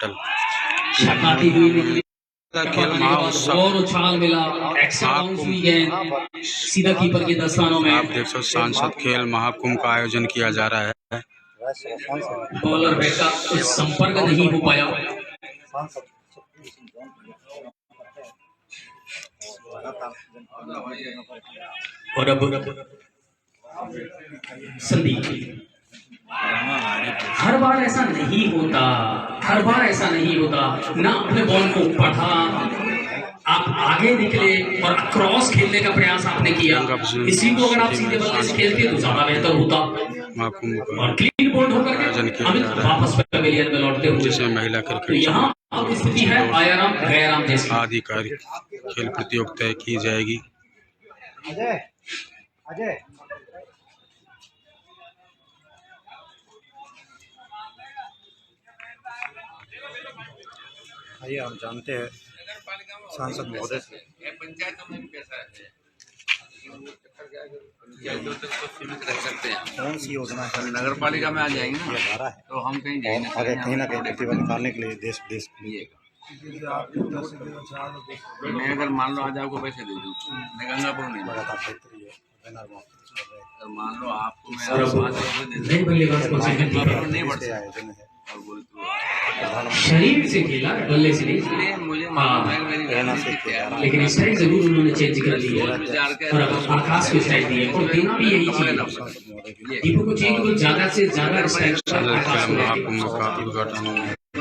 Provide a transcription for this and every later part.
छकाती हुई निकली खेल महाउत्सव और उछाल मिला, एक्स्ट्रा बाउंस हुई गेंद सीधा कीपर के दस्तानों में। आप देख सकते सांसद खेल महाकुंभ का आयोजन किया जा रहा है। बॉलर बैट का कुछ संपर्क नहीं हो पाया। और अब संदीप, हर बार ऐसा नहीं होता, हर बार ऐसा नहीं होता ना। अपने बॉल को पढ़ा, आप आगे निकले और क्रॉस खेलने का प्रयास आपने किया। इसी को अगर आप सीधे बल्ले से खेलते तो ज्यादा बेहतर होता। और क्लीन बोल्ड होकर के वापस पवेलियन में लौटते हुए जिसमें महिला क्रिकेट तो यहाँ अब स्थिति है आयाराम गैराम जैसी। आधिकारिक खेल प्रतियोगिता की जाएगी। अजय आइए, हम जानते हैं सांसद महोदय से पंचायतों में भी पैसा है, रह सकते हैं। कौन सी योजना है? नगर पालिका में आ जाएंगे ना, ये धारा है तो हम कहीं जाएंगे और आगे कहीं ना कहीं प्रतिभा निकालने के लिए देश विदेश के लिए। मैं अगर मान लो आज आपको पैसे दे दूँ, मैं गंगापुर नहीं लगातार बेहतरी है, अगर मान लो आपको मैं नहीं बल्लेबाज को नहीं बढ़ से आयोजन है और बोल तो शरीर से खेला, बल्ले से नहीं। इसलिए मुझे मालूम है कि मेरी राजनीति क्या है। लेकिन स्टाइल जरूर उन्होंने चेंज कर दी है और अब आकाश को स्टाइल दी है और देना भी यही चीज। दीपू को चाहिए कुछ ज्यादा से ज्यादा स्टाइल आकाश को महाकुंभ का उद्घाटन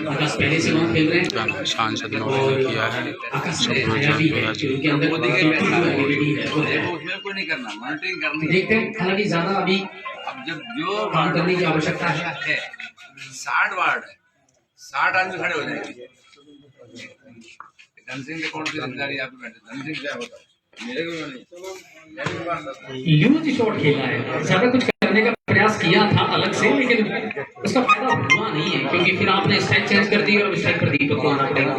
आकाश पहले से वहाँ खेल रहे हैं। सांसद महोदय ने किया है। आकाश ने नया भी है उनके अंदर एबिलिटी है। उसमें कोई नहीं करना, मॉनिटरिंग करनी। देखते हैं, हालांकि ज्यादा अभी अब जब जो काम करने की आवश्यकता है। 60 वार्ड है, 60 आदमी खड़े हो जाएंगे। धन सिंह ने कौन सी जिम्मेदारी आप बैठे? धन सिंह क्या होता है? मेरे को नहीं। यूज शॉट खेला है, ज्यादा कुछ करने का प्रयास किया था अलग से, लेकिन उसका फायदा हुआ नहीं है क्योंकि फिर आपने स्टाइल चेंज कर दी और स्टाइल पर दीपक को आना पड़ेगा।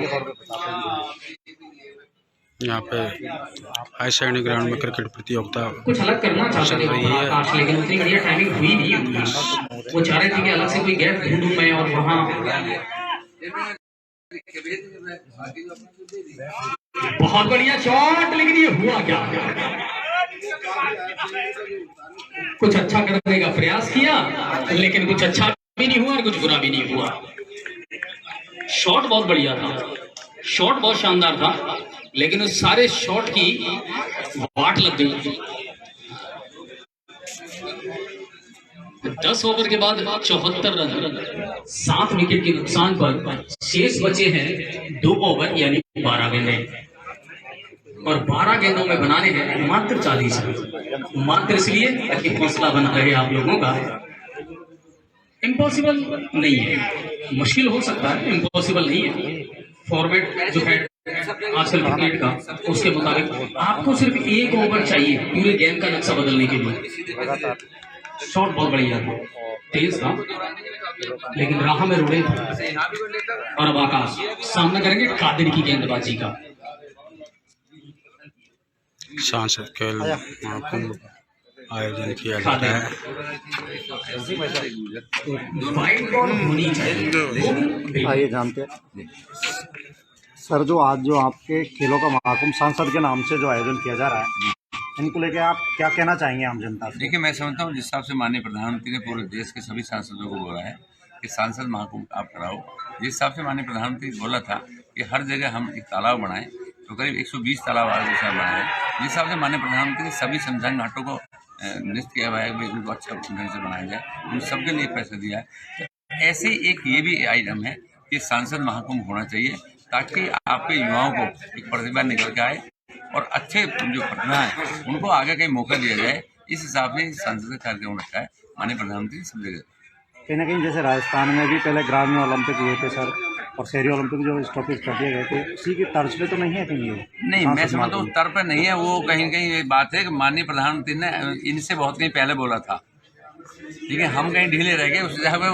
यहाँ पे हाई सेकेंडरी ग्राउंड में क्रिकेट प्रतियोगिता कुछ अलग करना चाहते थे आकाश, लेकिन उतनी बढ़िया टाइमिंग हुई नहीं उनकी। वो चाह रहे थे कि अलग से कोई गैप ढूंढूं मैं और वहाँ बहुत बढ़िया शॉट, लेकिन ये हुआ क्या? कुछ अच्छा करने का प्रयास किया लेकिन कुछ अच्छा भी नहीं हुआ और कुछ बुरा भी नहीं हुआ। शॉट बहुत बढ़िया था, शॉट बहुत शानदार था, लेकिन उस सारे शॉट की वाट लग गई। 10 ओवर के बाद 74 रन, 7 विकेट के नुकसान पर शेष बचे हैं 2 ओवर यानी 12 गेंदें और 12 गेंदों में बनाने हैं मात्र 40 रन। मात्र इसलिए ताकि हौसला बना रहे आप लोगों का। इम्पॉसिबल नहीं है, मुश्किल हो सकता है, इम्पॉसिबल नहीं है। फॉर्मेट जो है आजकल क्रिकेट का, उसके मुताबिक आपको सिर्फ 1 ओवर चाहिए पूरे गेम का नक्शा बदलने के लिए। शॉट बहुत बढ़िया था, तेज था, लेकिन राह में रुड़े थे। और अब आकाश सामना करेंगे कादिर की गेंदबाजी का। सांसद खेल महाकुंभ आयोजन किया जाता है। आइए जानते हैं सर, जो आज जो आपके खेलों का महाकुंभ सांसद के नाम से जो आयोजन किया जा रहा है, इनको लेके आप क्या कहना चाहेंगे आम जनता से? देखिए, मैं समझता हूँ जिस हिसाब से माननीय प्रधानमंत्री ने पूरे देश के सभी सांसदों को बोला है कि सांसद महाकुंभ आप कराओ, जिस हिसाब से माननीय प्रधानमंत्री बोला था कि हर जगह हम एक तालाब बनाएं, तो करीब 120 तालाब आज जैसा बनाए। जिस हिसाब से माननीय प्रधानमंत्री ने सभी शमशान घाटों को निश्चित किया हुआ है कि उनको अच्छा ढंग से बनाया जाए, उन सबके लिए पैसा दिया है। ऐसे एक ये भी आइटम है कि सांसद महाकुंभ होना चाहिए ताकि आपके युवाओं को एक प्रतिभा निकल के आए और अच्छे जो प्रतिभा है उनको आगे कहीं मौका दिया जाए। इस हिसाब से सांसद का कार्यक्रम रखा है माननीय प्रधानमंत्री सब जगह। कहीं ना कहीं जैसे राजस्थान में भी पहले ग्रामीण ओलंपिक हुए थे सर, और शहरी ओलंपिक जो स्टॉपेज कर दिए गए थे, उसी की तर्ज पे तो नहीं है कहीं? नहीं, मैं समझता हूँ तर्ज पे नहीं है, वो कहीं कहीं ये बात है कि माननीय प्रधानमंत्री ने इनसे बहुत कहीं पहले बोला था, ठीक है, हम कहीं ढीले रह गए। उस जगह पे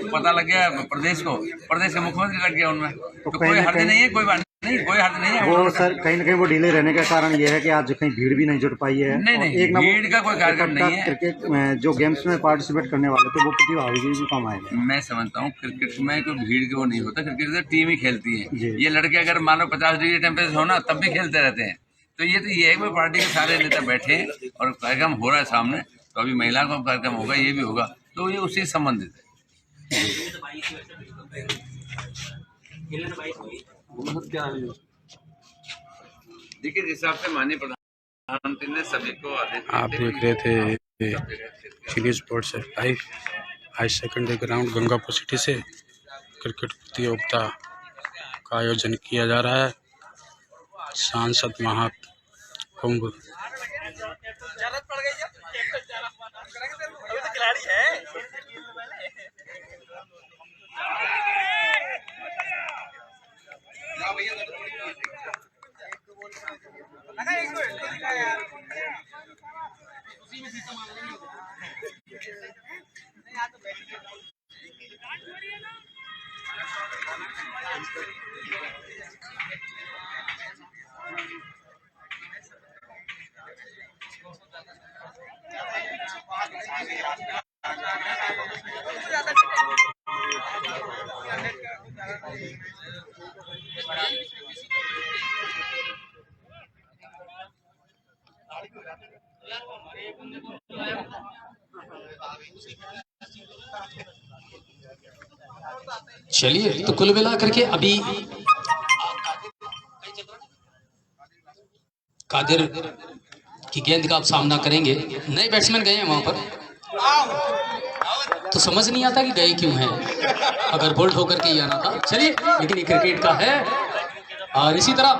पता लग गया प्रदेश के मुख्यमंत्री कट गया उनमें, तो कोई हर्ज नहीं है, कोई बात नहीं। नहीं, कोई हर्ज नहीं है। वो सर कहीं ना कहीं वो डिले रहने का कारण ये है कि आज कहीं भीड़ भी नहीं जुट पाई है। नहीं, नहीं, एक ना भीड़ का कोई कार्यक्रम नहीं है। क्रिकेट में जो गेम्स में पार्टिसिपेट करने वाले थे वो प्रतिभागी भी कम आए थे। मैं समझता हूँ क्रिकेट में कोई भीड़ के वो नहीं होता, क्रिकेट से टीम ही खेलती है। जी। ये लड़के अगर मान लो 50 डिग्री टेम्परेचर हो ना तब भी खेलते रहते हैं। तो ये है कि पार्टी के सारे नेता बैठे हैं और कार्यक्रम हो रहा है सामने, तो अभी महिलाओं का कार्यक्रम होगा, ये भी होगा, तो ये उससे संबंधित है। देखिए, जिस हिसाब से माननीय प्रधानमंत्री ने सभी को आदेश आप देख रहे थे चिली स्पोर्ट्स से live high secondary ground Gangapur city से क्रिकेट प्रतियोगिता का आयोजन किया जा रहा है। सांसद महाकुंभ चलिए, तो कुल मिला करके अभी कादिर की गेंद का आप सामना करेंगे। नए बैट्समैन गए हैं वहां पर, तो समझ नहीं आता कि गए क्यों हैं, अगर बोल्ड होकर के ही आना था। चलिए, लेकिन ये क्रिकेट का है। और इसी तरह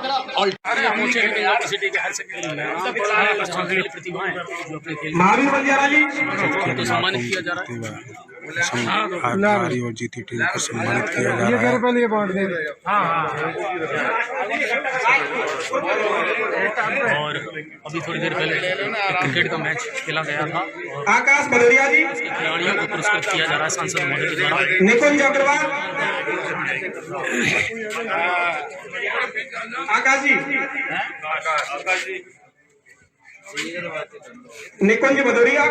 महावीर बंजारा जी तो सम्मानित किया जा रहा है। हारी और जीती टीम को सम्मानित किया जा रहा है। और अभी थोड़ी देर पहले क्रिकेट का मैच खेला गया था और आकाश भदौरिया जी, खिलाड़ियों को पुरस्कृत किया जा रहा है सांसद महोदय के द्वारा। निकुंज अग्रवाल, आकाश जी, निकुंज भदौरिया,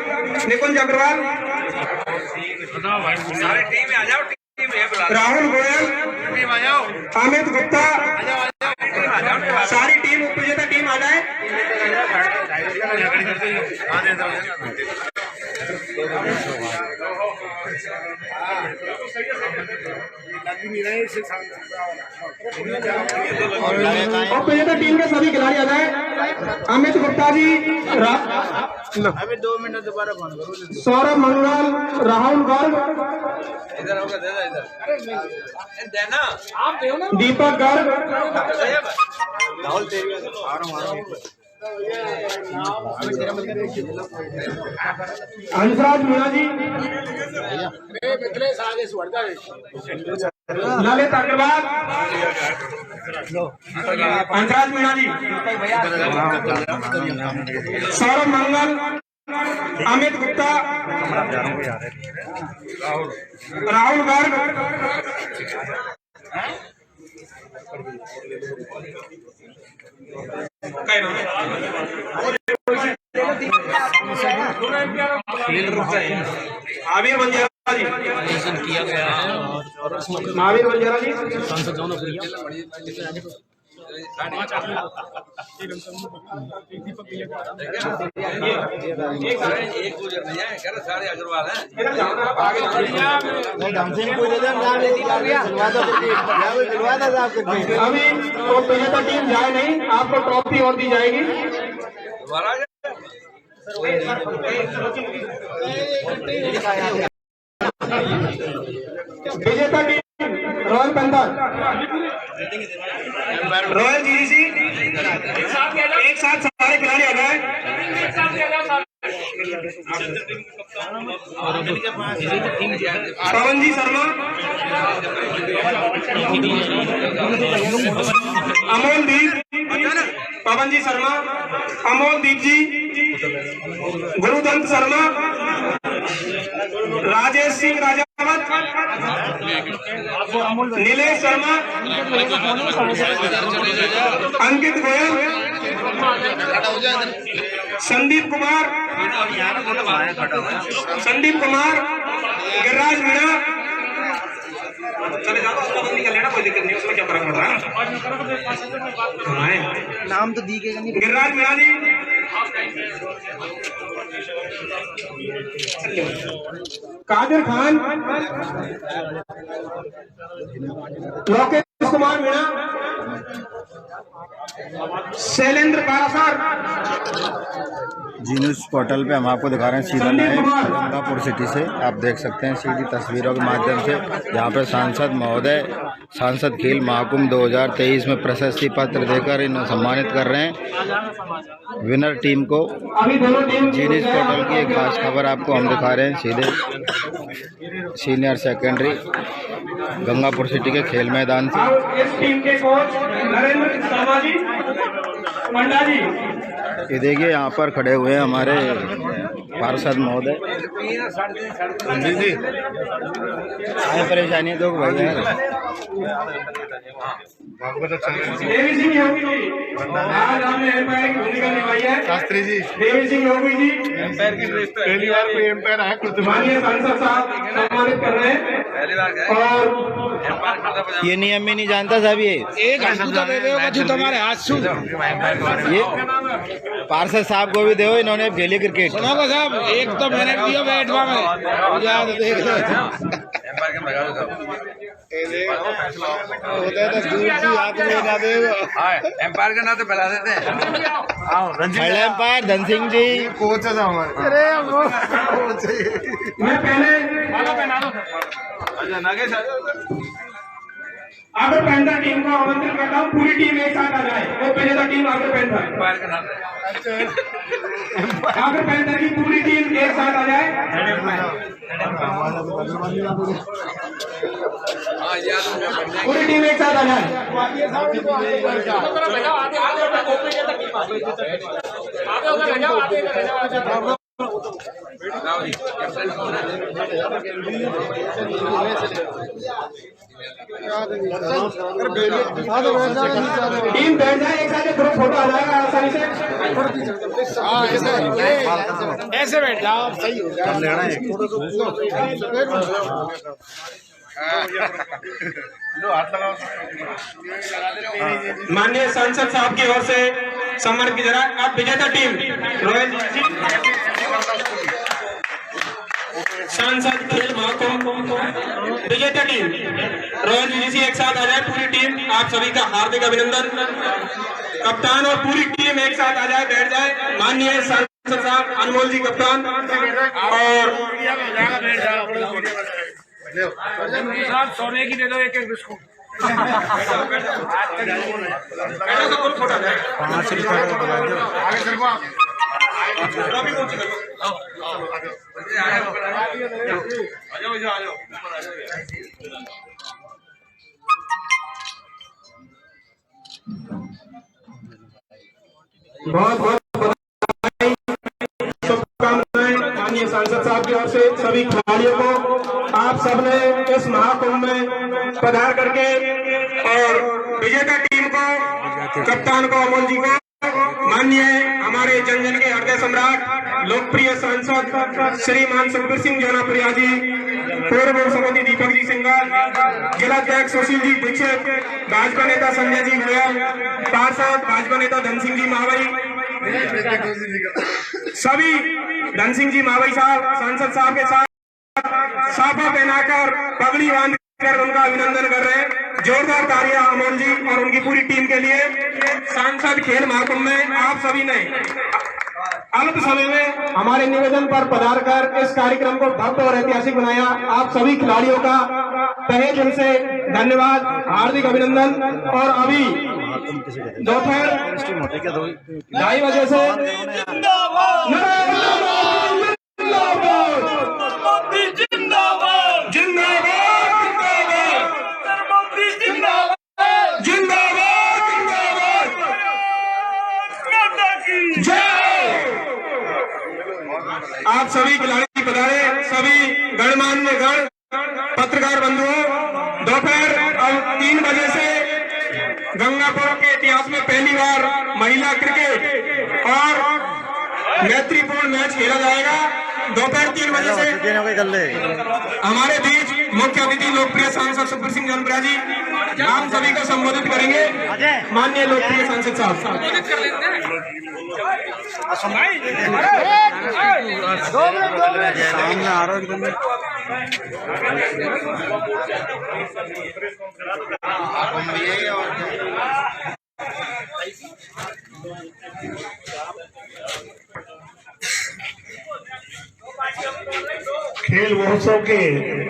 निकुंज अग्रवाल, सारी टीम में आ जाओ, टीम में राहुल गोयल, अमित गुप्ता, सारी टीम उपविजेता टीम आ जाए। उपविजेता टीम के सभी खिलाड़ी आ जाए। अमित गुप्ता जी, अभी 2 मिनट दोबारा फोन करो। सौरभ मंगल, राहुल गर्ग, इधर होगा, देना दीपक गर्ग, हंसराज मीणा जी, ललित अग्रवाल, हंसराज मीणा जी, सौरभ मंगल, अमित गुप्ता, राहुल गर्ग, महावीर बंजारा जी, आयोजन किया गया है और महावीर बंजारा जी, सांसद जौनपुरिया एक गुजर नहीं है, सारे अग्रवाल हैं। अभी तो विजेता टीम जाए नहीं, आपको ट्रॉफी और दी जाएगी। दोबारा विजेता team royal panther, royal GC, एक साथ सारे खिलाड़ी आ गए। पवन जी शर्मा, अमोल दीप, पवन जी शर्मा, अमोल दीप जी, गुरुदंत शर्मा, राजेश सिंह राजावत, नीलेश शर्मा, अंकित गोयल, संदीप कुमार, गिरिराज मीणा। चले जाओ, उसका बंद कर लेना, कोई दिक्कत नहीं, उसमें क्या फर्क पड़ रहा है। नाम तो दी गई नहीं। गिरिराज मीणा जी, कादिर खान, लोकेश कुमार मीणा, शैलेंद्र पारासर। जी न्यूज़ पोर्टल पे हम आपको दिखा रहे हैं सीधा लाइव गंगापुर सिटी से। आप देख सकते हैं सीधी तस्वीरों के माध्यम से यहाँ पे सांसद महोदय सांसद खेल महाकुंभ 2023 में प्रशस्ति पत्र देकर इन्हें सम्मानित कर रहे हैं विनर टीम को। जी न्यूज़ पोर्टल की एक खास खबर आपको हम दिखा रहे हैं सीधे सीनियर सेकेंडरी गंगापुर सिटी के खेल मैदान से। इस टीम के कोच नरेंद्र शर्मा जी, पंडा जी। ये देखिए यहाँ पर खड़े हुए हैं हमारे पार्षद महोदय। जी आए परेशानी है तो भाई यार। देवी सिंह योगी जी, आज हमने एम्पायर की भूमिका निभाई है। शास्त्री जी, देवी सिंह योगी जी एम्पायर की पहली बार कोई एम्पायर आया, माननीय सांसद साहब सम्मानित कर रहे हैं। और ये नियम में नहीं जानता साहब, ये एक तुम्हारे हाथ से ये पार्षद साहब को भी दो, इन्होंने खेली क्रिकेट। सुनो साहब, एक तो मैंने दिया बैठवा में याद देख लो। एम्पायर का नाम तो बता देते हैं। एम्पायर धन सिंह जी कोच है हमारे। मैं पहले आगर पैंथर टीम को आमंत्रित करता हूँ, पूरी टीम एक साथ आ जाए। वो पहले team Agar panther, Agar panther की पूरी टीम एक साथ आ जाए। पूरी टीम एक साथ आ जाए। टीम बैठ जाए एक साथ, ग्रुप फोटो आ जाएगा आसानी से। ऐसे बैठ जाओ, सही हो गया। माननीय सांसद साहब की ओर से सम्मानित की जा रहा है। अब विजेता टीम रोहित जी, सांसद खेल महाकुंभ विजेता टीम रोहित जी एक साथ आ जाए। पूरी टीम, आप सभी का हार्दिक अभिनंदन। कप्तान और पूरी टीम एक साथ आ जाए, बैठ जाए। माननीय सांसद साहब अनमोल जी कप्तान, और सोने की दे दो एक बिस्कुट। बहुत बहुत शुभकामनाएं माननीय सांसद साहब की ओर से सभी खिलाड़ियों को। आप सबने इस महाकुंभ में पधार करके, और विजेता टीम को, कप्तान को अमोल जी को, माननीय हमारे जन के हृदय सम्राट लोकप्रिय सांसद श्रीमान सुखबीर सिंह जौनापुरिया जी, पूर्व सभापति दीपक जी सिंघल, जिलाध्यक्ष सुशील जी दीक्षित, भाजपा नेता संजय जी गोयल, पार्षद भाजपा नेता धन सिंह जी मावई, सभी धन सिंह जी मावई साहब सांसद साहब के साथ साफा पहनाकर पगड़ी बांधकर उनका अभिनंदन कर रहे हैं। जोरदार तालियां अमोल जी और उनकी पूरी टीम के लिए। सांसद खेल महाकुंभ में आप सभी ने अल्प समय में हमारे निवेदन पर पधार कर इस कार्यक्रम को भव्य और ऐतिहासिक बनाया। आप सभी खिलाड़ियों का तहे दिल से धन्यवाद, हार्दिक अभिनंदन। और अभी दोपहर 2:30 बजे से आप सभी खिलाड़ी पधारे, सभी गणमान्य गण, पत्रकार बंधुओं, गंगापुर के इतिहास में पहली बार महिला क्रिकेट और मैत्रीपूर्ण मैच खेला जाएगा। दोपहर 3 बजे से हमारे बीच मुख्य अतिथि लोकप्रिय सांसद सुखबीर सिंह जौनपुरिया जी हम सभी को संबोधित करेंगे। माननीय लोकप्रिय सांसद साहब सामने आ रहा है। खेल महोत्सव के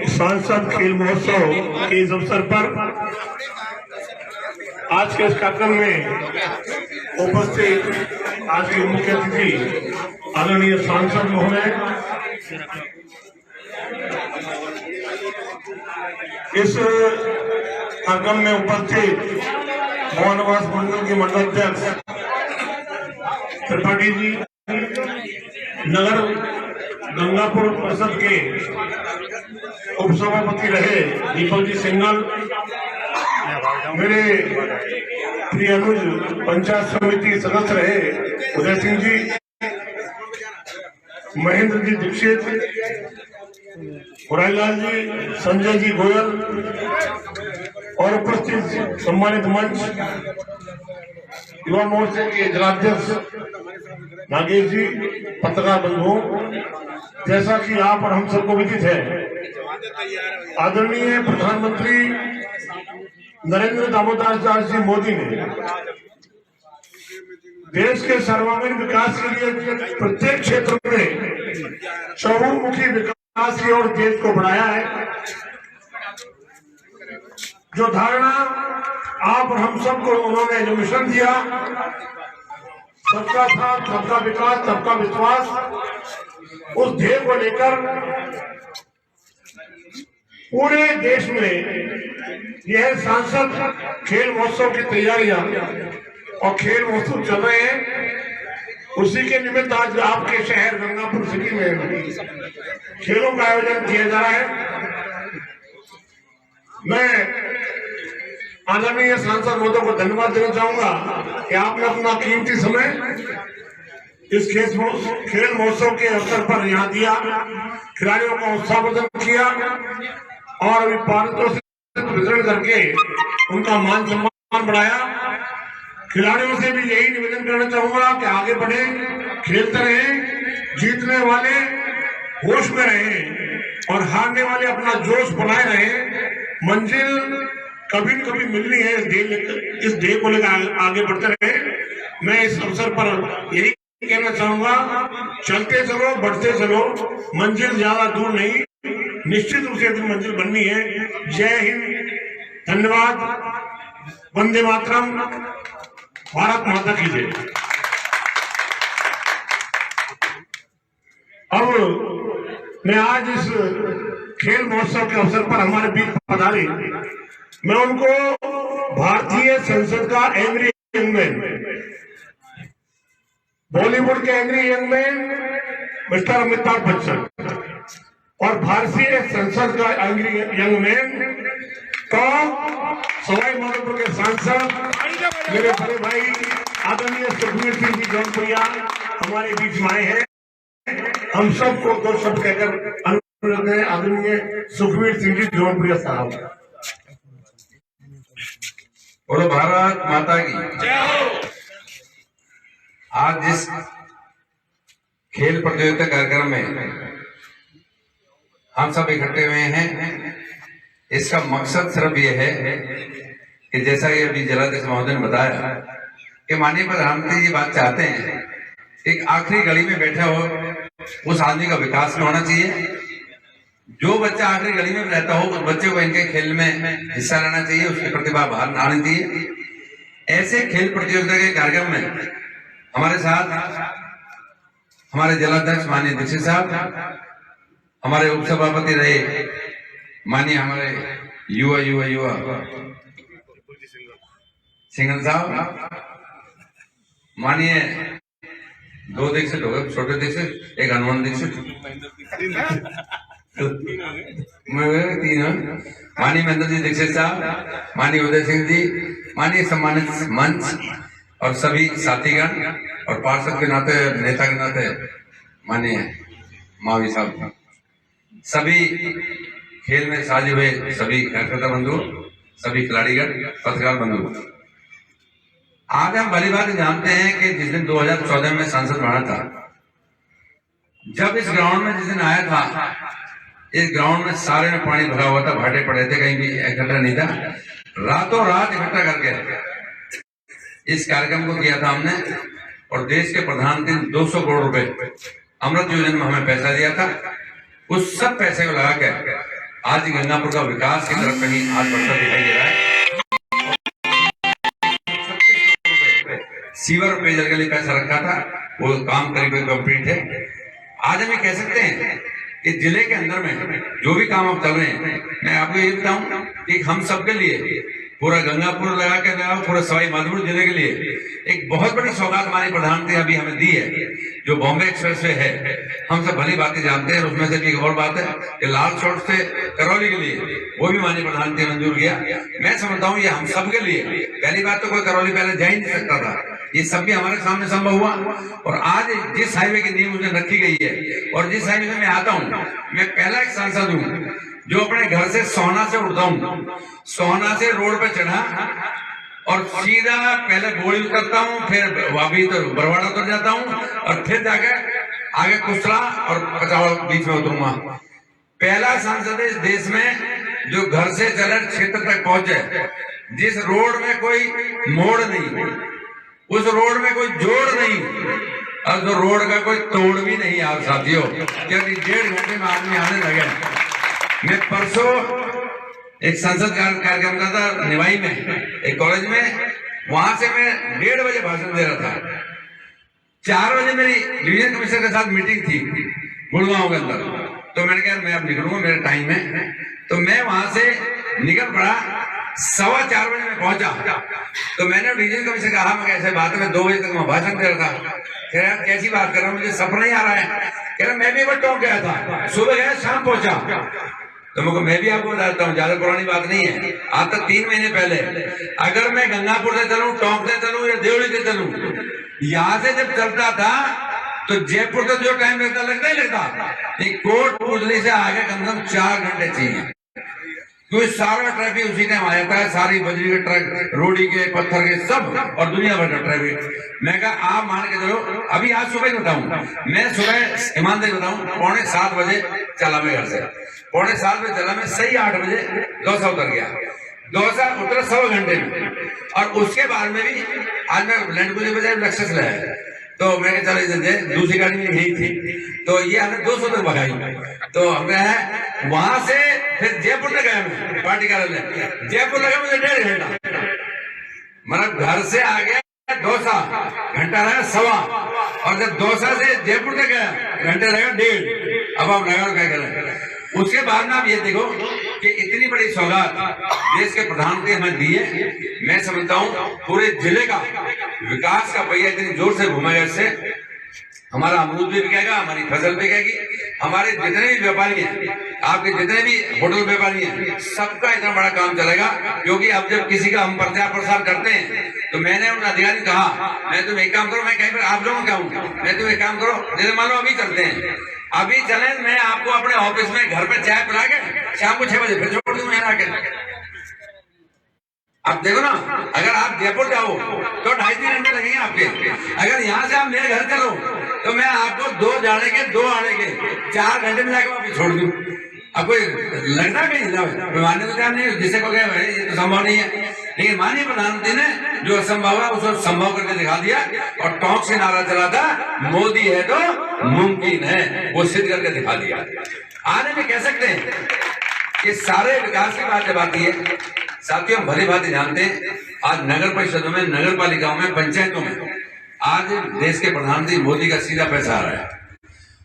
सांसद खेल महोत्सव के इस अवसर पर आज के इस कार्यक्रम में उपस्थित आज के मुख्य अतिथि आदरणीय सांसद महोदय, इस कार्यक्रम में उपस्थित मोहनवास मंडल के मंडलाध्यक्ष त्रिपाठी जी, नगर गंगापुर परिषद के उपसभापति रहे दीपक जी सिंघल, मेरे प्रिय अनुज पंचायत समिति सदस्य रहे उदय सिंह जी, महेंद्र जी दीक्षित, मुरारीलाल जी, संजय जी गोयल और उपस्थित सम्मानित मंच युवा मोर्चे के जिलाध्यक्ष नागेश जी, पत्रकार बंधुओं, जैसा कि आप और हम सबको विदित है, आदरणीय प्रधानमंत्री नरेंद्र दामोदर जी मोदी ने देश के सर्वांगीण विकास के लिए प्रत्येक क्षेत्र में चहुमुखी विकास की ओर देश को बढ़ाया है। जो धारणा आप और हम सबको उन्होंने जो मिशन दिया, सबका साथ, सबका विकास, सबका विश्वास, उस ध्येय को लेकर पूरे देश में यह सांसद खेल महोत्सव की तैयारियां और खेल महोत्सव चल रहे हैं। उसी के निमित्त आज आपके शहर गंगापुर सिटी में खेलों का आयोजन किया जा रहा है। मैं आदरणीय सांसद महोदय को धन्यवाद देना चाहूंगा कि आपने अपना कीमती समय इस खेल महोत्सव के अवसर पर यहाँ दिया, खिलाड़ियों का उत्साहवर्धन किया और अभी पारितों से वितरण करके उनका मान सम्मान बढ़ाया। खिलाड़ियों से भी यही निवेदन करना चाहूंगा कि आगे बढ़े, खेलते रहें, जीतने वाले होश में रहें और हारने वाले अपना जोश बनाए रहें। मंजिल कभी न कभी मिलनी है, इस ध्येय को लेकर आगे बढ़ते रहे। मैं इस अवसर पर यही कहना चाहूंगा, चलते चलो, बढ़ते चलो, मंजिल ज्यादा दूर नहीं, निश्चित रूप से मंजिल बननी है। जय हिंद, धन्यवाद, वंदे मातरम, भारत माता की जय। अब मैं आज इस खेल महोत्सव के अवसर पर हमारे बीच पधारे, मैं उनको भारतीय संसद का एंग्री यंग मैन, बॉलीवुड के angry young man mister Amitabh Bachchan और भारतीय संसद का एंग्री यंग मैन तो सवाई माधोपुर के सांसद मेरे बड़े भाई आदरणीय सुखबीर सिंह जी जौनपुरिया हमारे बीच में आए हैं। हम सबको दो शब्द कहकर अनुरोध है, आदरणीय सुखबीर सिंह जी जौनपुरिया साहब। बोलो भारत माता की जय हो। आज जिस खेल प्रतियोगिता कार्यक्रम में हम सब इकट्ठे हुए हैं, इसका मकसद सिर्फ ये है कि जैसा कि अभी जिलाध्यक्ष महोदय ने बताया कि माननीय प्रधानमंत्री जी बात चाहते हैं, एक आखिरी गली में बैठे हो उस आदमी का विकास होना चाहिए। जो बच्चा आखिरी गली में रहता हो उस बच्चे को इनके खेल में हिस्सा लेना चाहिए, उसकी प्रतिभा बाहर आनी चाहिए। ऐसे खेल प्रतियोगिता के कार्यक्रम में हमारे साथ हमारे जिलाध्यक्ष माननीय दीक्षित साहब, हमारे उपसभापति रहे माननीय हमारे युवा सिंघल साहब, माननीय दो दीक्षित हो गए, छोटे दीक्षित, एक हनुमान दीक्षित, माननीय महेंद्र जी दीक्षित साहब, माननीय उदय सिंह जी, माननीय सम्मानित मंच और सभी साथीगण और पार्षद के नाते, नेता के नाते माननीय मावी साहब, सभी खेल में साझे हुए सभी कार्यकर्ता बंधु, सभी खिलाड़ीगण, पत्रकार बंधु, आज हम भली बात जानते हैं कि जिस दिन 2014 में सांसद बना था, जब इस ग्राउंड में जिस दिन आया था, इस ग्राउंड में सारे में पानी भरा हुआ था, भाटे पड़े थे, कहीं भी इकट्ठा नहीं था। रातों रात इकट्ठा करके इस कार्यक्रम को किया था हमने, और देश के प्रधानमंत्री 200 करोड़ रुपए अमृत योजना में हमें पैसा दिया था। उस सब पैसे को लगा के आज गंगापुर का विकास की तरफ कहीं आज बढ़ता दिखाई दे रहा है। सीवर पेयजल के लिए पैसा रखा था, वो काम करीब कंप्लीट है। आज हम ये कह सकते हैं कि जिले के अंदर में जो भी काम अब चल रहे हैं, मैं आपको ये बताऊं कि हम सबके लिए, पूरा गंगापुर लगा के लगाओ, पूरा सवाई माधोपुर जिले के लिए एक बहुत बड़ी सौगात हमारी प्रधानमंत्री अभी हमें दी है, जो बॉम्बे एक्सप्रेस वे है। हम सब भली बातें जानते हैं। उसमें से भी एक और बात है कि लाल चौक से करौली के लिए वो भी माननीय प्रधानमंत्री मंजूर किया। मैं समझता हूँ ये हम सबके लिए, पहली बात तो कोई करौली पहले जा ही नहीं सकता था, ये सब भी हमारे सामने संभव हुआ। और आज जिस हाईवे की नींव मुझे रखी गई है और जिस हाईवे से मैं आता हूँ, मैं पहला एक सांसद हूँ जो अपने घर से सोहना से उठता हूँ, सोहना से रोड पे चढ़ा और सीधा पहले गोली उतरता हूँ, फिर वापी तो बरवाड़ा उतर जाता हूँ और फिर जाके आगे कुसला और पचावल बीच में उतरूंगा। पहला सांसद है इस देश में जो घर से चले क्षेत्र तक पहुंचे, जिस रोड में कोई मोड़ नहीं, उस रोड में कोई जोड़ नहीं, और जो रोड का कोई तोड़ भी नहीं। आप साथियों, क्योंकि 1.5 घंटे में आदमी आने लगे। मैं परसों एक संसद कार्यक्रम का था निवाई में, एक कॉलेज में, वहां से मैं 1:30 बजे भाषण दे रहा था। 4 बजे मेरी डिवीजन कमिश्नर के साथ मीटिंग थी गुड़गांव के अंदर, तो मैंने कहा मैं अब निकलूंगा, मेरा टाइम है। तो मैं वहां से निकल पड़ा, 4:15 बजे मैं पहुंचा। तो मैंने डिवीजन कमिश्नर कहा, मैं कैसे बात है, मैं 2 बजे तक मैं भाषण दे रहा था। कह रहा कैसी बात कर रहा हूँ, मुझे सफर नहीं आ रहा है। कह रहा मैं भी एक बार टोंक गया था, सुबह गया शाम पहुंचा। तो मैं भी आपको बताता हूँ, ज्यादा पुरानी बात नहीं है, आज तक 3 महीने पहले अगर मैं गंगापुर से चलूं, टोंक से चलूं या देवली से चलूं, यहाँ से जब चलता था तो जयपुर का जो टाइम लगता ही लगता, एक कोट पुतली से आगे कम से कम 4 घंटे चाहिए, क्योंकि सारा ट्रैफिक उसी टाइम आ जाता है, सारी बजरी के ट्रक, रोडी के, पत्थर के, सब, और दुनिया भर का ट्रैफिक। मैं कहा आप मान के चलो, अभी आज सुबह ही बताऊं, मैं सुबह ईमानदारी बताऊं, 6:45 बजे चला मैं घर से, 7:45 बजे चला मैं, सही 8 बजे दौसा उतर गया। दौसा उतरा 1.25 घंटे में, और उसके बाद में भी आज मैं लैंड क्रूजर बजाय लक्ष्य से लाया, तो मैं चलो दूसरी गाड़ी में यही थी, तो ये हमें 200 तक भगाई। तो हमें वहां से फिर जयपुर तक गया, मैं पार्टी कार्यालय जयपुर लगा मुझे 1.5 घंटा, मतलब घर से आ गया दौसा, घंटा लगा 1.25, और जब दौसा से जयपुर तक गया घंटे लगा 1.5। अब आप लगा क्या करें। उसके बाद में आप ये देखो कि इतनी बड़ी सौगात देश के प्रधानमंत्री हमें दी है। मैं समझता हूँ पूरे जिले का विकास का पहिया इतनी जोर से घूमेगा, इससे हमारा अमरूद भी बिकेगा, हमारी फसल बिकेगी, हमारे जितने भी व्यापारी हैं, आपके जितने भी होटल व्यापारी हैं, सबका इतना बड़ा काम चलेगा। क्योंकि अब जब किसी का हम प्रचार प्रसार करते हैं, तो मैंने उन अधिकारी कहा, मैं तुम एक काम करो, मैं कहीं पर आप लोगों का हूँ, मैं तुम एक काम करो, जैसे मान लो अभी चलते हैं, अभी चले, मैं आपको अपने ऑफिस में घर पे चाय पिला के शाम को 6 बजे फिर छोड़ दूं यहाँ आके। अब देखो ना, अगर आप जयपुर जाओ तो 2.5-3 घंटे लगेंगे आपके, अगर यहाँ से आप मेरे घर चलो तो मैं आपको 2 जाने के 2 आने के 4 घंटे में जाकर वापस छोड़ दूं। अब कोई लगना कहीं मान्य तो नहीं, जिसे को गया ये तो संभव नहीं है, लेकिन माननीय प्रधानमंत्री ने जो असंभव है उसको संभव करके दिखा दिया, और टॉक से नारा चला था, मोदी है तो मुमकिन है, वो सिद्ध करके दिखा दिया। आने में कह सकते हैं कि सारे विकास की बात जब आती है, साथियों हम भली बात जानते हैं, आज नगर परिषदों में, नगर पालिकाओं में, पंचायतों में आज देश के प्रधानमंत्री मोदी का सीधा पैसा आ रहा है,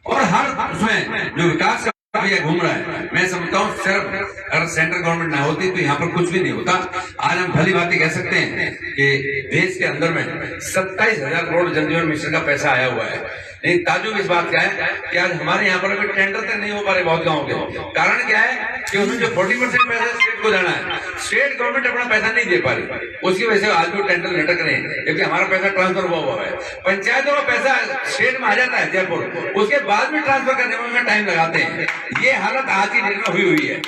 और हर उसमें जो विकास का भैया घूम रहा है। मैं समझता हूँ सिर्फ अगर सेंट्रल गवर्नमेंट ना होती तो यहाँ पर कुछ भी नहीं होता। आज हम भली बातें कह सकते हैं कि देश के अंदर में 27,000 करोड़ जन जीवन मिशन का पैसा आया हुआ है। लेकिन ताजुब इस बात का है कि आज हमारे यहाँ पर अभी टेंडर तक नहीं हो पा रहे बहुत गाँव के। कारण क्या है कि उसमें जो 40% पैसा स्टेट को देना है, स्टेट गवर्नमेंट अपना पैसा नहीं दे पा रही, उसकी वजह से आज भी टेंडर लटक रहे हैं, क्योंकि हमारा पैसा ट्रांसफर हुआ है। पंचायतों का पैसा स्टेट में आ जाता है जयपुर, उसके बाद में ट्रांसफर करने में टाइम लगाते हैं। ये हालत आज की डेट में हुई है।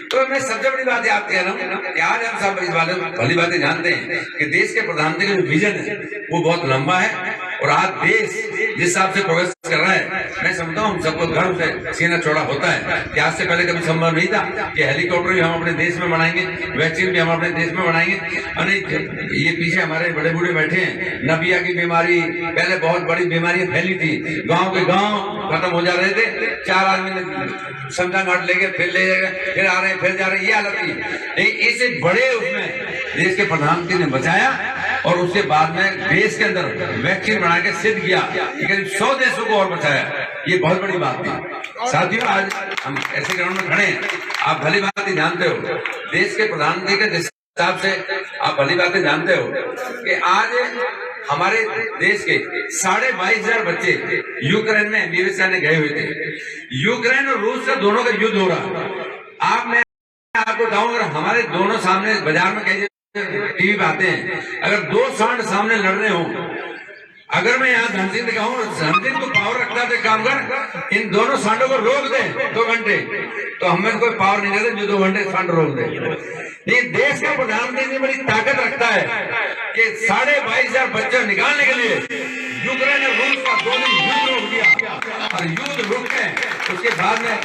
तो मैं सबसे बड़ी बात याद कह रहा हूँ कि आज हम सब इस बारे में भली बातें जानते हैं कि देश के प्रधानमंत्री का जो विजन है वो बहुत लंबा है, और आज देश जिस हिसाब से प्रोग्रेस कर रहा है, मैं समझता हूँ हम सबको गर्व से सीना चौड़ा होता है कि आज से पहले कभी संभव नहीं था कि हेलीकॉप्टर भी हम अपने देश में बनाएंगे, वैक्सीन भी हम अपने देश में बनाएंगे। अनेक ये पीछे हमारे बड़े बूढ़े बैठे हैं, नबिया की बीमारी पहले बहुत बड़ी बीमारियां फैली थी, गाँव के गाँव खत्म हो जा रहे थे, 4 आदमी ने समझा घाट लेके फिर ले गए, फिर आ रहे हैं, फिर जा रहे हैं, ये हालत थी। इससे बड़े उसमें देश के प्रधानमंत्री ने बचाया, और उसके बाद में देश के अंदर वैक्सीन बना के सिद्ध किया कि करीब 100 देशों को और बचाया। ये बहुत बड़ी बात थी। साथियों, आज हम ऐसे ग्राउंड में खड़े हैं, आप भली बात जानते हो देश के प्रधानमंत्री के हिसाब से, आप भली बातें जानते हो कि आज हमारे देश के 22,500 बच्चे यूक्रेन में एमबीबीएस करने गए हुए थे। यूक्रेन और रूस का दोनों का युद्ध हो रहा। मैं आपको बताऊं, अगर हमारे दोनों सामने बाजार में कहीं टीवी पे आते हैं, अगर 2 सांड सामने लड़ रहे हो, अगर मैं यहाँ धन सिंह कहूँ, धन सिंह को पावर रखता है, काम कर इन दोनों सांडों को रोक दे 2 घंटे, तो हमें कोई पावर नहीं देते जो 2 घंटे सांड रोक दे। ये देश का प्रधानमंत्री बड़ी ताकत रखता है कि 22,500 बच्चे निकालने के लिए यूक्रेन और रूस का 2 दिन युद्ध रोक दिया, और युद्ध रुक गए। उसके बाद में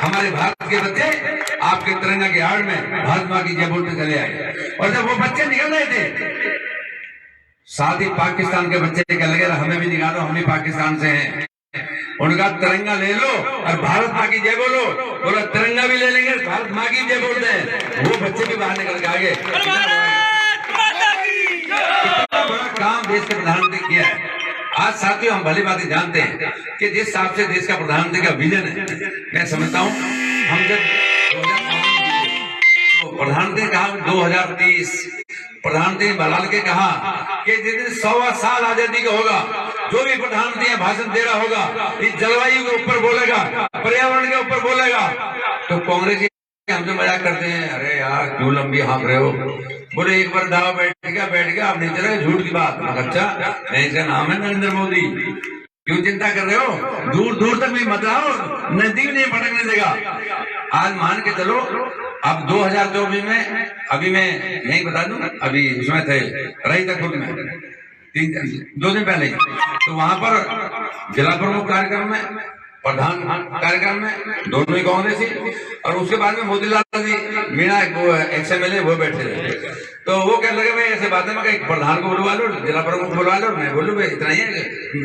हमारे भारत के बच्चे आपके तिरंगा की आड़ में भारत माँ की जय बोलते चले आए, और जब वो बच्चे निकल रहे थे, साथ ही पाकिस्तान के बच्चे कह लगे हमें भी निकालो, हम भी पाकिस्तान से हैं। उनका तिरंगा ले लो और भारत माँ की जय बोलो, बोला तिरंगा भी ले लेंगे, भारत माँ की जय बोलते हैं। वो बच्चे भी बाहर निकल के आगे। इतना बड़ा काम देश के प्रधानमंत्री किया है। आज साथियों, हम भली बातें जानते हैं कि जिस हिसाब से देश का प्रधानमंत्री का विजन है, मैं समझता हूँ हम जब प्रधानमंत्री कहा 2030, प्रधानमंत्री बलाल के कहा कि जिस दिन 100वां साल आजादी का होगा, जो भी प्रधानमंत्री भाषण दे रहा होगा इस जलवायु के ऊपर बोलेगा, पर्यावरण के ऊपर बोलेगा, तो कांग्रेस हमसे मजाक करते हैं, अरे यार क्यों लंबी हाँक रहे हो। बोले एक बार दावा बैठ गया आप नहीं चले, झूठ की बात। अच्छा, नहीं, इसका नाम है नरेंद्र मोदी, क्यों चिंता कर रहे हो, दूर दूर तक भी मत आओ, नजदीक नहीं भटकने देगा। आज मान के चलो, अब 2024 में, अभी मैं यही बता दूं, अभी उसमें थे रही तक खुद में 2 दिन पहले, तो वहां पर जिला प्रमुख कार्यक्रम में, प्रधान कार्यक्रम में दोनों ही कांग्रेसी, और उसके बाद में मोतीलाल जी मीणा XMLA वो बैठे थे। तो वो कहने लगे भाई ऐसे बातें में एक प्रधान को बुलवा लो, जिला प्रमुख बुलवा लो। मैं बोलूं भाई इतना ही है,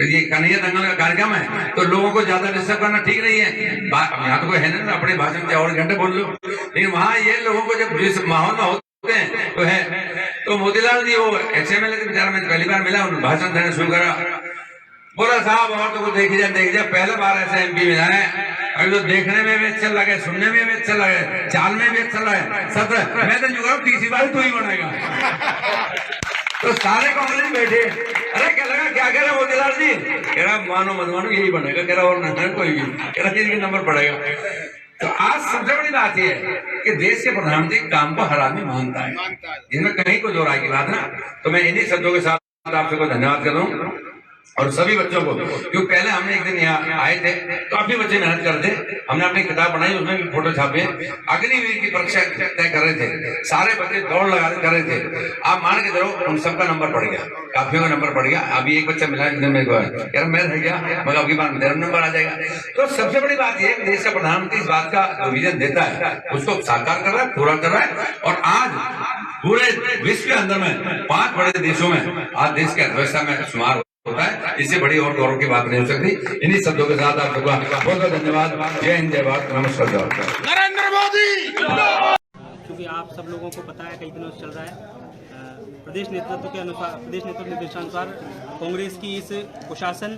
ये कन्हैया दंगल का कार्यक्रम है, तो लोगों को ज्यादा डिस्टर्ब करना ठीक नहीं है। यहाँ तो कोई है ना, अपने भाषण 4 घंटे बोल लो, लेकिन वहाँ ये लोगों को जब जिस माहौल में होते हैं तो है। तो मोतीलाल जी वो XMLA के बेचारा, मैं पहली बार मिला, उन्होंने भाषण देना शुरू करा। बोला साहब और तो कुछ देख जा, पहले बार ऐसे MP मिला है, अभी तो देखने में भी अच्छा लगे, सुनने में भी अच्छा लगे, चाल में भी अच्छा लगे, सब मैं तो जुगाड़ 30 बार तू ही बनेगा। तो सारे कांग्रेस बैठे, अरे क्या लगा, क्या कह रहे मोतीलाल जी, कह रहा मानो मत मानो यही बनेगा, कह रहा और नहीं कोई भी, कह रहा किसी नंबर पड़ेगा। तो आज सबसे बड़ी बात यह है कि देश के प्रधानमंत्री काम को हर आदमी मानता है, जिनमें कहीं को जोर की बात ना। तो मैं इन्हीं शब्दों के साथ आप सबको धन्यवाद कर रहा हूँ, और सभी बच्चों को, क्योंकि पहले हमने एक दिन यहाँ आए थे, काफी बच्चे मेहनत करते, हमने अपनी किताब बनाई, उसमें भी फोटो छापे, अग्निवीर की परीक्षा तय कर रहे थे, सारे बच्चे दौड़ लगा कर रहे थे। आप मान के चलो उन सबका नंबर पड़ गया, काफियों का नंबर पड़ गया। अभी एक बच्चा मिला मेरे को, यार मैं रह गया, मगर अगली बार मेरा नंबर आ जाएगा। तो सबसे बड़ी बात यह देश का प्रधानमंत्री इस बात का जो विजन देता है उसको साकार कर रहा है, पूरा कर रहा है। और आज पूरे विश्व के अंदर में 5 बड़े देशों में आज देश की अर्थव्यवस्था में शुमार होता है। इससे बड़ी और गौरव की बात नहीं हो सकती। इन्हीं शब्दों के साथ आप सबका बहुत बहुत धन्यवाद। जय हिंद, जय भारत, नमस्कार। नरेंद्र मोदी। क्योंकि आप सब लोगों को पता है कई दिनों से चल रहा है, प्रदेश नेतृत्व के अनुसार, प्रदेश नेतृत्व निर्देशानुसार कांग्रेस की इस कुशासन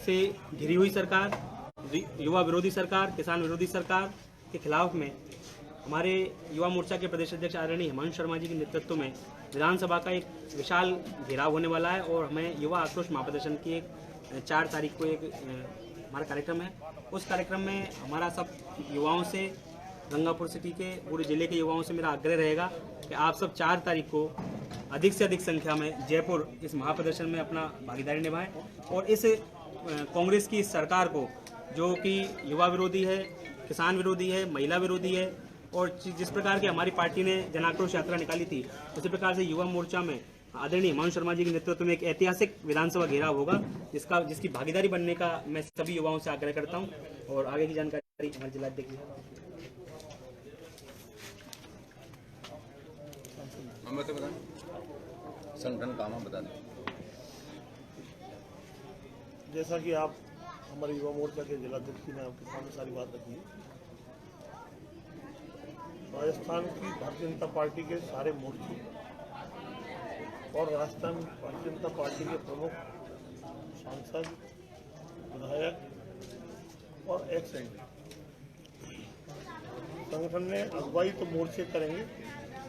से घिरी हुई सरकार, युवा विरोधी सरकार, किसान विरोधी सरकार के खिलाफ में हमारे युवा मोर्चा के प्रदेश अध्यक्ष आदरणीय हिमांशु शर्मा जी के नेतृत्व में विधानसभा का एक विशाल घेराव होने वाला है, और हमें युवा आक्रोश महाप्रदर्शन की एक 4 तारीख को एक हमारा कार्यक्रम है। उस कार्यक्रम में हमारा सब युवाओं से, गंगापुर सिटी के पूरे ज़िले के युवाओं से मेरा आग्रह रहेगा कि आप सब 4 तारीख को अधिक से अधिक संख्या में जयपुर इस महाप्रदर्शन में अपना भागीदारी निभाएं और इस कांग्रेस की सरकार को, जो कि युवा विरोधी है, किसान विरोधी है, महिला विरोधी है, और जिस प्रकार की हमारी पार्टी ने जन आक्रोश यात्रा निकाली थी, उसी प्रकार से युवा मोर्चा में आदरणीय हिमांशु शर्मा जी के नेतृत्व में एक ऐतिहासिक विधानसभा घेराव होगा, जिसकी भागीदारी बनने का मैं सभी युवाओं से आग्रह करता हूं। और आगे की जानकारी हमारे जिलाध्यक्ष संगठन काम बता दें। जैसा कि आप हमारे युवा मोर्चा के जिलाध्यक्ष ने आपके सामने सारी बात रखी है, राजस्थान की भारतीय जनता पार्टी के सारे मोर्चे और राजस्थान भारतीय जनता पार्टी के प्रमुख सांसद, विधायक और एक्स एमपी संगठन ने अगुवाई तो मोर्चे करेंगे,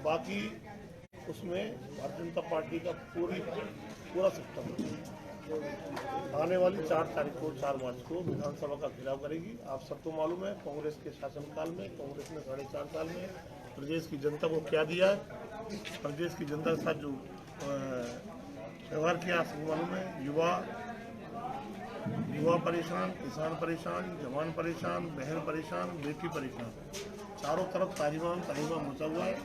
बाकी उसमें भारतीय जनता पार्टी का पूरा सिस्टम आने वाली 4 तारीख को 4 मार्च को विधानसभा का घेराव करेगी। आप सबको मालूम है कांग्रेस के शासनकाल में कांग्रेस ने 4.5 साल में प्रदेश की जनता को क्या दिया है, प्रदेश की जनता के साथ जो व्यवहार किया सबको मालूम है। युवा परेशान, किसान परेशान, जवान परेशान, बहन परेशान, बेटी परेशान, चारों तरफ तहरीमा मचा हुआ है।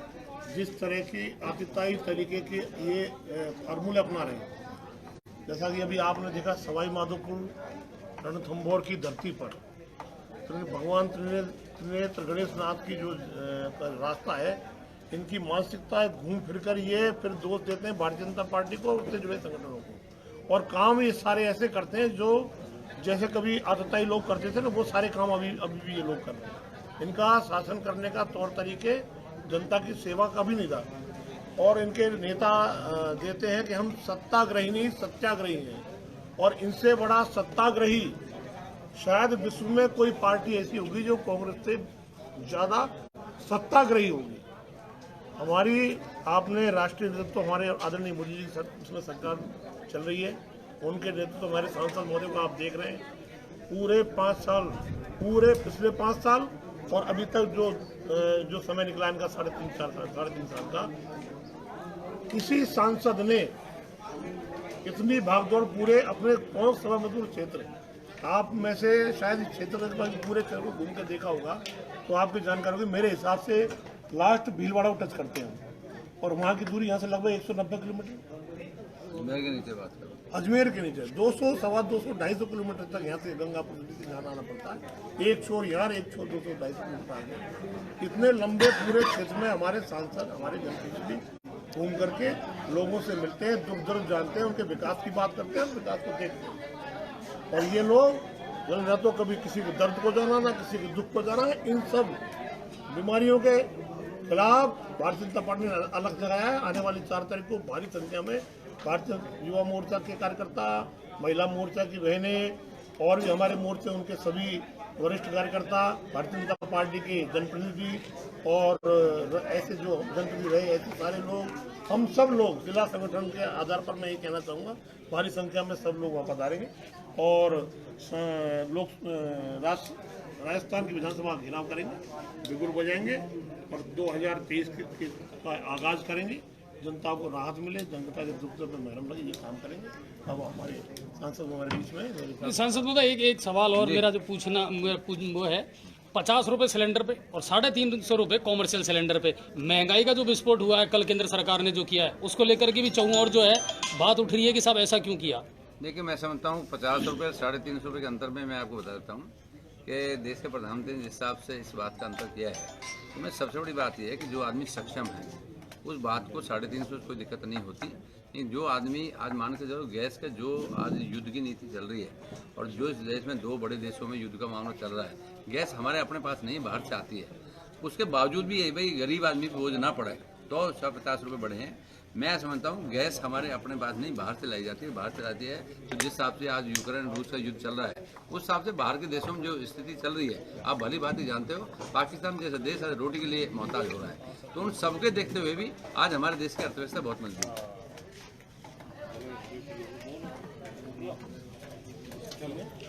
जिस तरह की आतिताई तरीके के ये फार्मूले अपना रहे हैं, जैसा कि अभी आपने देखा सवाई माधोपुर रणथंभौर की धरती पर भगवान त्रिनेत्र गणेश नाथ की जो रास्ता है, इनकी मानसिकता है घूम फिरकर ये फिर दोष देते हैं भारतीय जनता पार्टी को, उससे जुड़े संगठनों को, और काम ये सारे ऐसे करते हैं जो जैसे कभी आतताई लोग करते थे ना, वो सारे काम अभी भी ये लोग कर रहे हैं। इनका शासन करने का तौर तरीके जनता की सेवा का भी नहीं था, और इनके नेता देते हैं कि हम सत्ताग्रही नहीं सत्याग्रही हैं, और इनसे बड़ा सत्याग्रही शायद विश्व में कोई पार्टी ऐसी होगी जो कांग्रेस से ज्यादा सत्याग्रही होगी। हमारी आपने राष्ट्रीय नेतृत्व हमारे आदरणीय मोदी जी उसमें सरकार चल रही है, उनके नेतृत्व हमारे सांसद महोदय को आप देख रहे हैं। पूरे 5 साल, पूरे पिछले 5 साल और अभी तक जो समय निकला इनका 3.5 साल का, किसी सांसद ने इतनी भागदौड़ पूरे अपने कौन सभा मजदूर क्षेत्र, आप में से शायद इस क्षेत्र में पूरे क्षेत्र को घूम कर देखा होगा तो आपकी जानकारी होगी। मेरे हिसाब से लास्ट भीलवाड़ा को टच करते हैं, और वहाँ की दूरी यहाँ से लगभग 190 किलोमीटर। अजमेर के नीचे बात करो, अजमेर के नीचे 200, 250, 250 किलोमीटर तक यहाँ से गंगापुर सिटी से जाना आना पड़ता है। एक छोर यहाँ, एक छोर 200, 250 किलोमीटर आगे। इतने लंबे पूरे क्षेत्र में हमारे सांसद, हमारे जनप्रतिनिधि घूम करके लोगों से मिलते हैं, दुख दर्द जानते हैं, उनके विकास की बात करते हैं, विकास को देखते हैं। और ये लोग न तो कभी किसी को दर्द को जाना, ना किसी को दुख को जाना है। इन सब बीमारियों के खिलाफ भारतीय जनता पार्टी ने अलग जगाया है। आने वाली 4 तारीख को भारी संख्या में भारतीय युवा मोर्चा के कार्यकर्ता, महिला मोर्चा की बहनें और भी हमारे मोर्चे उनके सभी वरिष्ठ कार्यकर्ता, भारतीय जनता पार्टी के जनप्रतिनिधि और ऐसे जो जनप्रतिनिधि रहे, ऐसे सारे लोग, हम सब लोग जिला संगठन के आधार पर मैं ये कहना चाहूँगा, भारी संख्या में सब लोग वहाँ पधारेंगे और राजस्थान की विधानसभा घेराव करेंगे, बिगुल बजाएंगे और 2023 का आगाज करेंगे। जनता को राहत मिले, जनता के दुख दर्द में महरम लगे, ये काम करेंगे। अब हमारे सांसद हमारे बीच में सांसद महोदय एक सवाल और मेरा जो पूछना वो है, 50 रुपये सिलेंडर पे और 350 रुपये कॉमर्शियल सिलेंडर पे महंगाई का जो विस्फोट हुआ है कल केंद्र सरकार ने जो किया है, उसको लेकर के भी चौं और जो है बात उठ रही है कि साहब ऐसा क्यों किया। देखिए, मैं समझता हूँ 50 रुपये 350 रुपये के अंतर में मैं आपको बता देता हूँ कि देश के प्रधानमंत्री ने जिस हिसाब से इस बात का अंतर किया है, तो मैं सबसे बड़ी बात यह है कि जो आदमी सक्षम है उस बात को 350 कोई दिक्कत नहीं होती। लेकिन जो आदमी आज मान के चलो गैस का जो आज युद्ध की नीति चल रही है और जो इस देश में 2 बड़े देशों में युद्ध का मामला चल रहा है, गैस हमारे अपने पास नहीं बाहर से आती है, उसके बावजूद भी भाई गरीब आदमी को बोझ ना पड़े तो 150 रुपये बढ़े हैं। मैं समझता हूँ गैस हमारे अपने पास नहीं बाहर से लाई जाती है, बाहर से आती है। तो जिस हिसाब से आज यूक्रेन रूस का युद्ध चल रहा है उस हिसाब से बाहर के देशों में जो स्थिति चल रही है, आप भली बात ही जानते हो, पाकिस्तान जैसा देश रोटी के लिए मोहताज हो रहा है। तो उन सबके देखते हुए भी आज हमारे देश की अर्थव्यवस्था बहुत मजबूत है। देखेंगे।